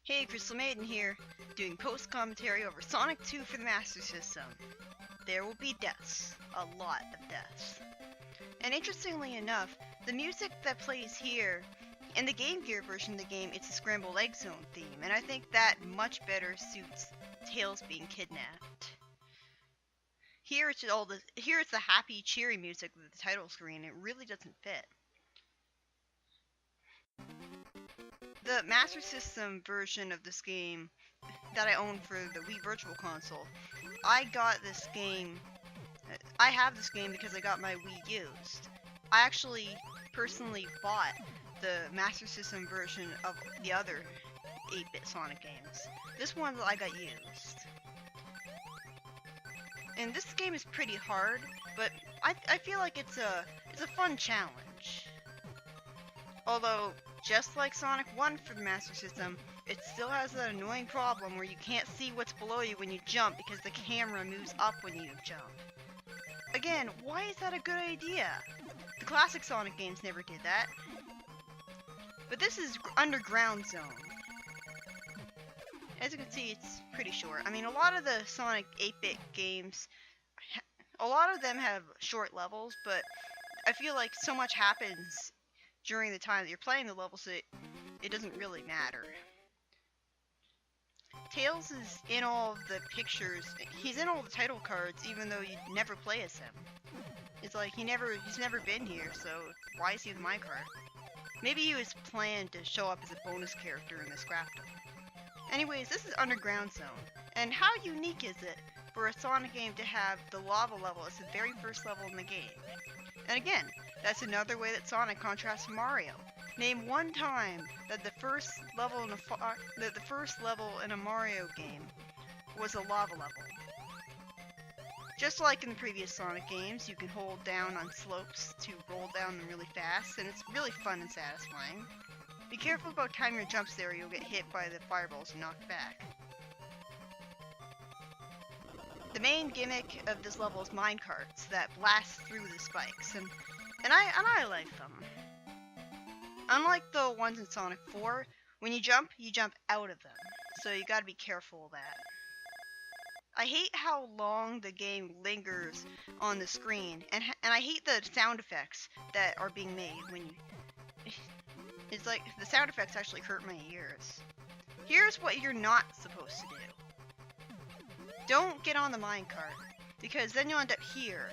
Hey, Crystal Maiden here, doing post-commentary over Sonic 2 for the Master System. There will be deaths. A lot of deaths. And interestingly enough, the music that plays here, in the Game Gear version of the game, it's a Scramble Lake Zone theme, and I think that much better suits Tails being kidnapped. Here it's the happy, cheery music with the title screen. It really doesn't fit. The Master System version of this game that I own for the Wii Virtual Console, I have this game because I got my Wii used. I actually personally bought the Master System version of the other 8-bit Sonic games. This one I got used. And this game is pretty hard, but I feel like it's a fun challenge. Although, just like Sonic 1 for the Master System, it still has that annoying problem where you can't see what's below you when you jump because the camera moves up when you jump. Again, why is that a good idea? The classic Sonic games never did that. But this is Underground Zone. As you can see, it's pretty short. I mean, a lot of the Sonic 8-bit games, a lot of them have short levels, but I feel like so much happens during the time that you're playing the level, so it doesn't really matter. Tails is in all of the pictures. He's in all the title cards, even though you never play as him. It's like he's never been here, so why is he in my card? Maybe he was planned to show up as a bonus character in the scrapbook. Anyways, this is Underground Zone, and how unique is it for a Sonic game to have the lava level as the very first level in the game? And again, that's another way that Sonic contrasts from Mario. Name one time that the first level in a Mario game was a lava level. Just like in the previous Sonic games, you can hold down on slopes to roll down them really fast, and it's really fun and satisfying. Be careful about timing your jumps there, or you'll get hit by the fireballs and knocked back. The main gimmick of this level is minecarts that blast through the spikes, and I like them. Unlike the ones in Sonic 4, when you jump out of them, so you gotta be careful of that. I hate how long the game lingers on the screen, and I hate the sound effects that are being made when you... It's like, the sound effects actually hurt my ears. Here's what you're not supposed to do. Don't get on the minecart, because then you'll end up here.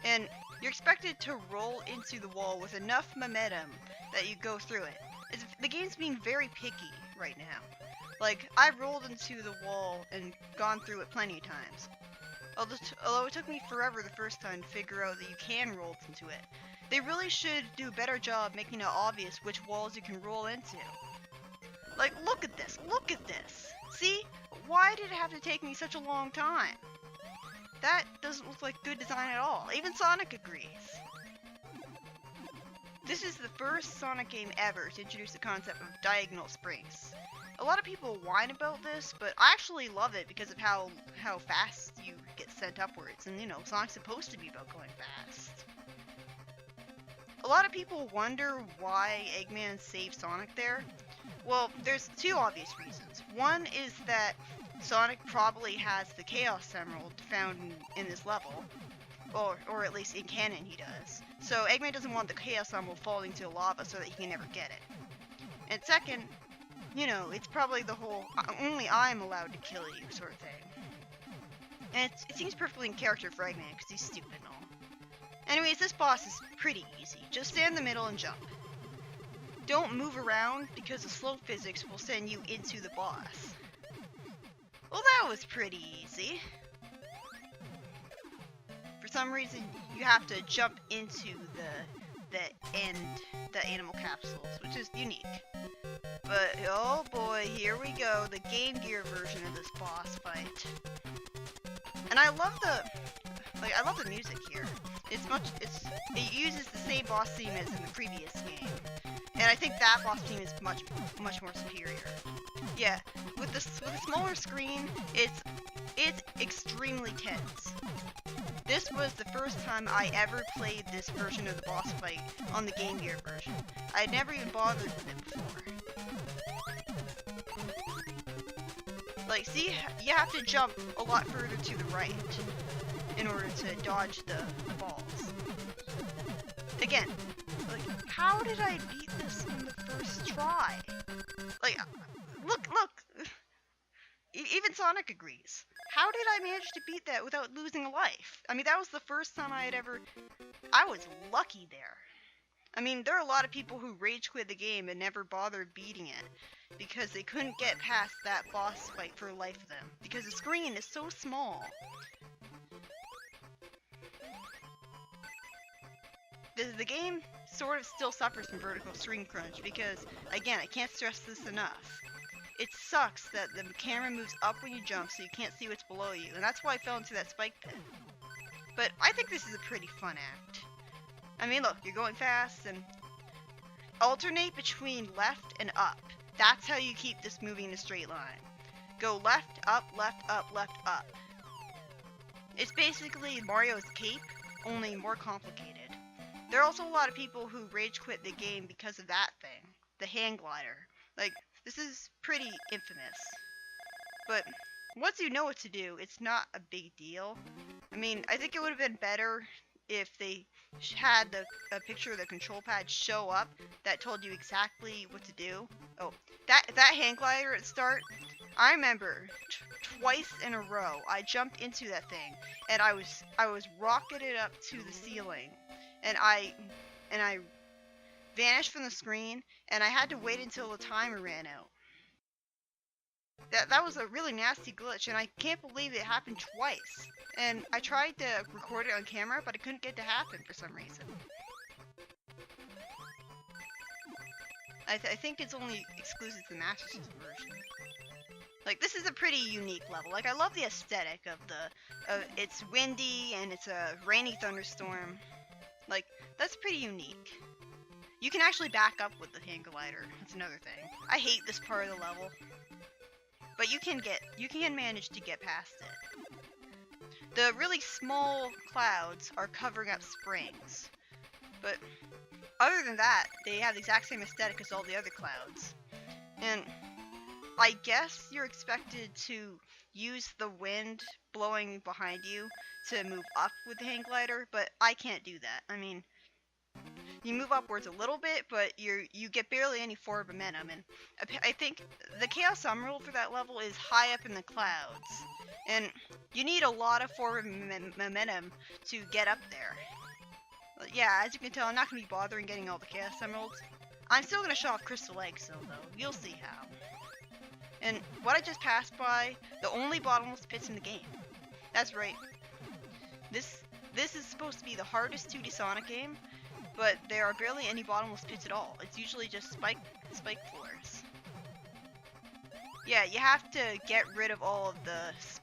And you're expected to roll into the wall with enough momentum that you go through it. The game's being very picky right now. Like, I've rolled into the wall and gone through it plenty of times. Although it took me forever the first time to figure out that you can roll into it. They really should do a better job making it obvious which walls you can roll into. Like, look at this! Look at this! See? Why did it have to take me such a long time? That doesn't look like good design at all. Even Sonic agrees. This is the first Sonic game ever to introduce the concept of diagonal springs. A lot of people whine about this, but I actually love it because of how fast you get sent upwards. And, you know, Sonic's supposed to be about going fast. A lot of people wonder why Eggman saved Sonic there. Well, there's two obvious reasons. One is that Sonic probably has the Chaos Emerald found in this level. Or at least in canon he does. So Eggman doesn't want the Chaos Emerald falling to lava so that he can never get it. And second, you know, it's probably the whole only I'm allowed to kill you sort of thing. And it seems perfectly in character for Eggman because he's stupid and all. Anyways, this boss is pretty easy. Just stand in the middle and jump. Don't move around because the slope physics will send you into the boss. Well, that was pretty easy. For some reason, you have to jump into the animal capsules, which is unique. But oh boy, here we go, the Game Gear version of this boss fight. And I love the music here. It uses the same boss theme as in the previous game. And I think that boss theme is much more superior. Yeah, with the smaller screen, it's extremely tense. This was the first time I ever played this version of the boss fight on the Game Gear version. I had never even bothered with it before. Like, see, you have to jump a lot further to the right in order to dodge the balls. Again, like, how did I beat this on the first try? Like, look! Even Sonic agrees. How did I manage to beat that without losing a life? I mean, that was the first time I had ever... I was lucky there. I mean, there are a lot of people who rage quit the game and never bothered beating it because they couldn't get past that boss fight for the life of them because the screen is so small. The game sort of still suffers from vertical screen crunch because, again, I can't stress this enough. It sucks that the camera moves up when you jump so you can't see what's below you, and that's why I fell into that spike pit. But I think this is a pretty fun act. I mean, look, you're going fast, and alternate between left and up. That's how you keep this moving in a straight line. Go left, up, left, up, left, up. It's basically Mario's cape, only more complicated. There are also a lot of people who rage quit the game because of that thing, the hang glider. Like, this is pretty infamous. But once you know what to do, it's not a big deal. I mean, I think it would have been better if they had a picture of the control pad show up that told you exactly what to do. Oh, that hang glider at the start, I remember twice in a row I jumped into that thing and I was rocketed up to the ceiling and I vanished from the screen and I had to wait until the timer ran out. That was a really nasty glitch, and I can't believe it happened twice. And I tried to record it on camera, but I couldn't get it to happen for some reason. I think it's only exclusive to the Master System version. Like, this is a pretty unique level. Like, I love the aesthetic of it's windy and it's a rainy thunderstorm. Like, that's pretty unique. You can actually back up with the hang glider. That's another thing. I hate this part of the level. But you can manage to get past it. The really small clouds are covering up springs. But other than that, they have the exact same aesthetic as all the other clouds. And I guess you're expected to use the wind blowing behind you to move up with the hang glider, but I can't do that. I mean, you move upwards a little bit, but you get barely any forward momentum, and I think the Chaos Emerald for that level is high up in the clouds, and you need a lot of forward momentum to get up there. But yeah, as you can tell, I'm not going to be bothering getting all the Chaos Emeralds. I'm still going to show off Crystal Lake Zone, though. You'll see how. And what I just passed by, the only bottomless pits in the game. That's right. This is supposed to be the hardest 2D Sonic game, but there are barely any bottomless pits at all. It's usually just spike floors. Yeah, you have to get rid of all of the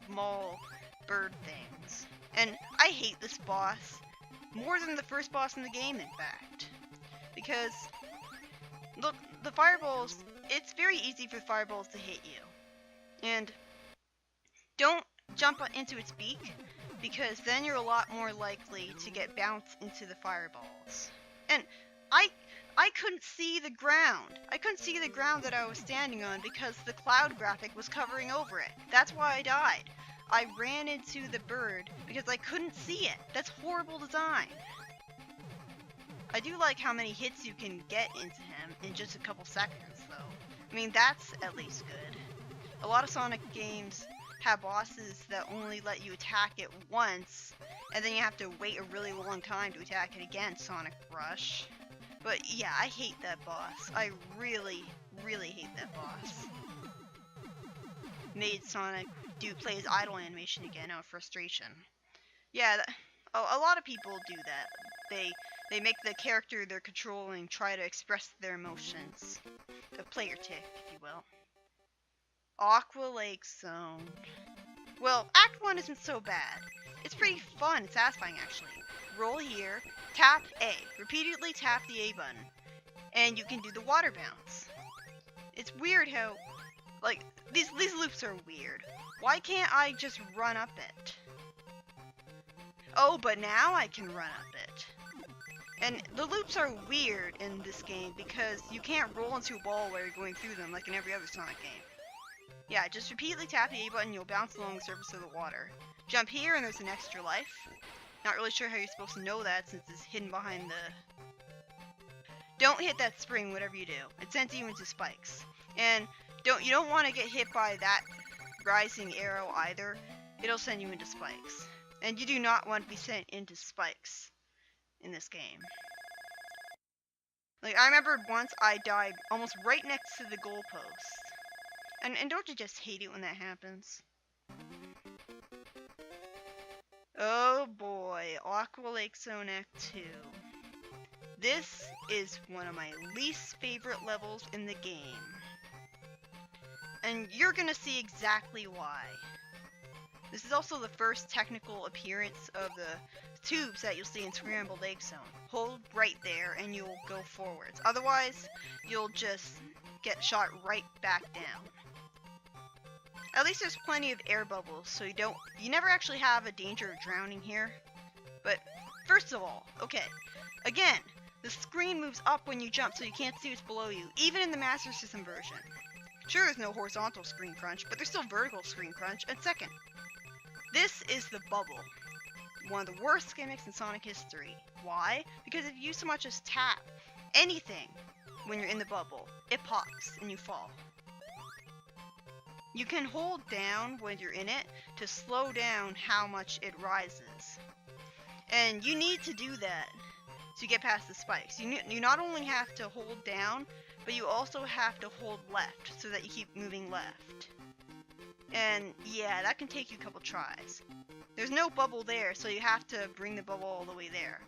small bird things. And I hate this boss more than the first boss in the game, in fact. Because, look, the fireballs, it's very easy for the fireballs to hit you. And don't jump into its beak, because then you're a lot more likely to get bounced into the fireballs. And I couldn't see the ground. I couldn't see the ground that I was standing on because the cloud graphic was covering over it. That's why I died. I ran into the bird because I couldn't see it. That's horrible design. I do like how many hits you can get into him in just a couple seconds, though. I mean, that's at least good. A lot of Sonic games have bosses that only let you attack it once, and then you have to wait a really long time to attack it again, Sonic Rush. But yeah, I hate that boss. I really, really hate that boss. Made Sonic play his idle animation again out of frustration. Yeah, a lot of people do that. They make the character they're controlling try to express their emotions. A player tick, if you will. Aqua Lake Zone. Well, Act 1 isn't so bad. It's pretty fun and satisfying, actually. Roll here, tap A. Repeatedly tap the A button. And you can do the water bounce. It's weird how, like, these loops are weird. Why can't I just run up it? Oh, but now I can run up it. And the loops are weird in this game because you can't roll into a ball while you're going through them like in every other Sonic game. Yeah, just repeatedly tap the A button, you'll bounce along the surface of the water. Jump here and there's an extra life. Not really sure how you're supposed to know that since it's hidden behind the... Don't hit that spring, whatever you do. It sends you into spikes. And you don't want to get hit by that rising arrow either. It'll send you into spikes. And you do not want to be sent into spikes in this game. Like, I remember once I died almost right next to the goalpost. And don't you just hate it when that happens? Oh boy, Aqua Lake Zone Act 2. This is one of my least favorite levels in the game. And you're gonna see exactly why. This is also the first technical appearance of the tubes that you'll see in Scramble Lake Zone. Hold right there and you'll go forwards. Otherwise, you'll just get shot right back down. At least there's plenty of air bubbles, so you never actually have a danger of drowning here. But first of all, okay, again, the screen moves up when you jump so you can't see what's below you, even in the Master System version. Sure, there's no horizontal screen crunch, but there's still vertical screen crunch. And second, this is the bubble. One of the worst gimmicks in Sonic history. Why? Because if you so much as tap anything when you're in the bubble, it pops and you fall. You can hold down when you're in it to slow down how much it rises. And you need to do that to get past the spikes. You not only have to hold down, but you also have to hold left so that you keep moving left. And yeah, that can take you a couple tries. There's no bubble there, so you have to bring the bubble all the way there.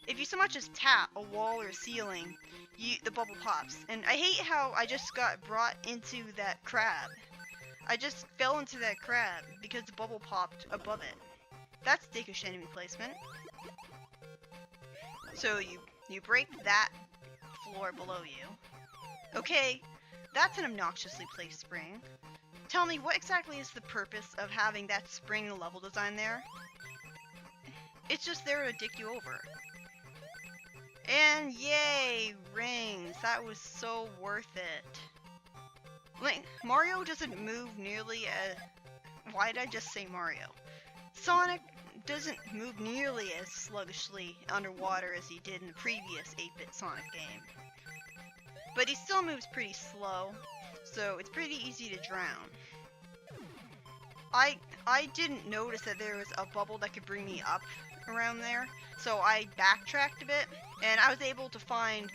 If you so much as tap a wall or ceiling, the bubble pops. And I hate how I just got brought into that crab. I just fell into that crab because the bubble popped above it. That's dickish enemy placement. So you break that floor below you. Okay, that's an obnoxiously placed spring. Tell me, what exactly is the purpose of having that spring level design there? It's just there to dick you over. And yay, rings. That was so worth it. Like, Mario doesn't move nearly as... Why did I just say Mario? Sonic doesn't move nearly as sluggishly underwater as he did in the previous 8-bit Sonic game. But he still moves pretty slow, so it's pretty easy to drown. I didn't notice that there was a bubble that could bring me up around there, so I backtracked a bit, and I was able to find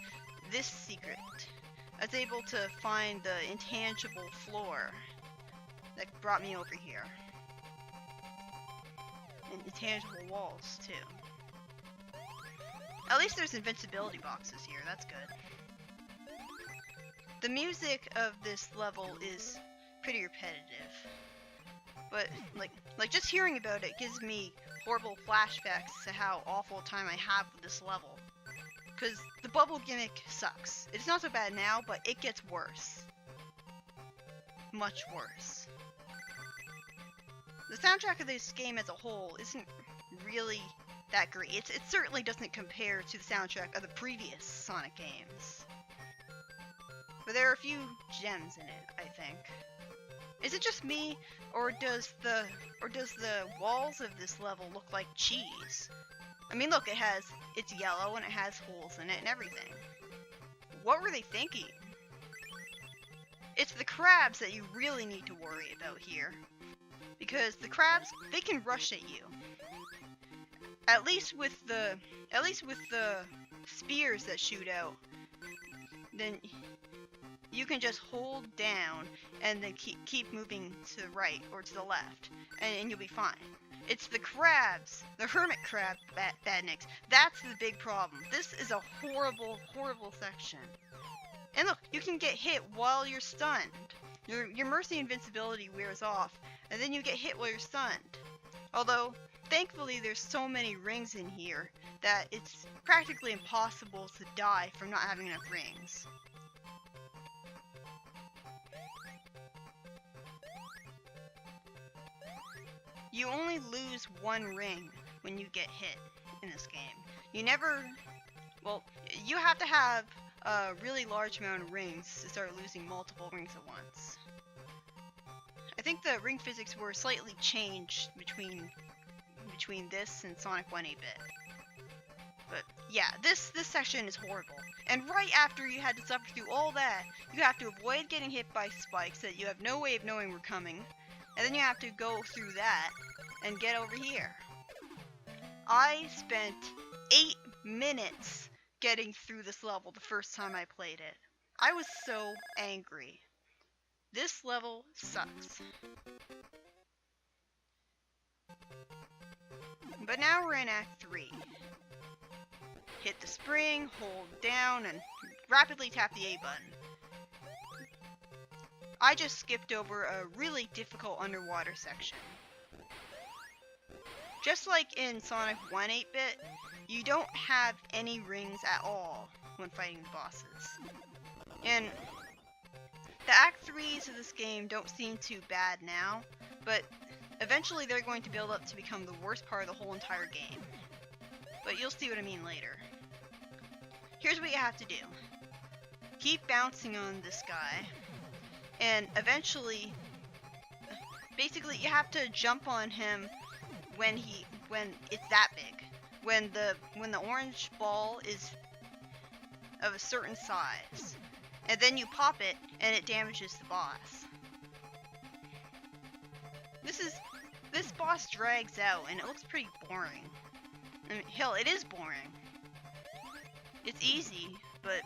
this secret. I was able to find the intangible floor that brought me over here. And intangible walls, too. At least there's invincibility boxes here, that's good. The music of this level is pretty repetitive. But, like just hearing about it gives me horrible flashbacks to how awful a time I have with this level. Because the bubble gimmick sucks. It's not so bad now, but it gets worse. Much worse. The soundtrack of this game as a whole isn't really that great. It certainly doesn't compare to the soundtrack of the previous Sonic games. But there are a few gems in it, I think. Is it just me, or does the walls of this level look like cheese? I mean, look, it's yellow and it has holes in it and everything. What were they thinking? It's the crabs that you really need to worry about here. Because the crabs, they can rush at you. At least with the spears that shoot out. Then you can just hold down and then keep moving to the right or to the left, and you'll be fine. It's the crabs, the hermit crab badniks. That's the big problem. This is a horrible, horrible section. And look, you can get hit while you're stunned. Your mercy invincibility wears off, and then you get hit while you're stunned. Although, thankfully there's so many rings in here that it's practically impossible to die from not having enough rings. You only lose one ring when you get hit in this game. You never... Well, you have to have a really large amount of rings to start losing multiple rings at once. think the ring physics were slightly changed between this and Sonic 1 8-bit. But yeah, this section is horrible. And right after you had to suffer through all that, you have to avoid getting hit by spikes that you have no way of knowing were coming. And then you have to go through that and get over here. I spent 8 minutes getting through this level the first time I played it. I was so angry. This level sucks. But now we're in Act 3. Hit the spring, hold down, and rapidly tap the A button. I just skipped over a really difficult underwater section. Just like in Sonic 1 8-bit, you don't have any rings at all when fighting the bosses. And the Act 3s of this game don't seem too bad now, but eventually they're going to build up to become the worst part of the whole entire game. But you'll see what I mean later. Here's what you have to do. Keep bouncing on this guy, and eventually, basically you have to jump on him when it's that big. When the orange ball is of a certain size. And then you pop it and it damages the boss. This boss drags out and it looks pretty boring. I mean, hell, it is boring. It's easy, but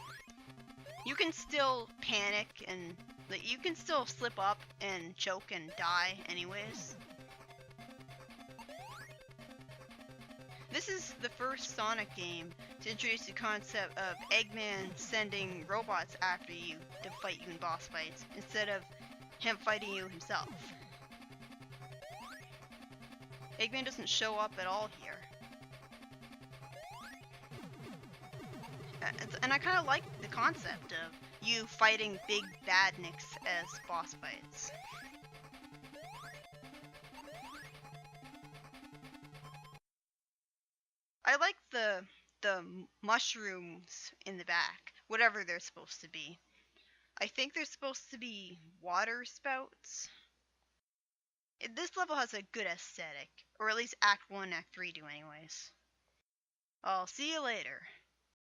you can still panic and you can still slip up and choke and die anyways. This is the first Sonic game to introduce the concept of Eggman sending robots after you to fight you in boss fights, instead of him fighting you himself. Eggman doesn't show up at all here. And I kind of like the concept of you fighting big badniks as boss fights. I like the mushrooms in the back, whatever they're supposed to be. I think they're supposed to be water spouts. This level has a good aesthetic, or at least Act 1 and Act 3 do anyways. I'll see you later.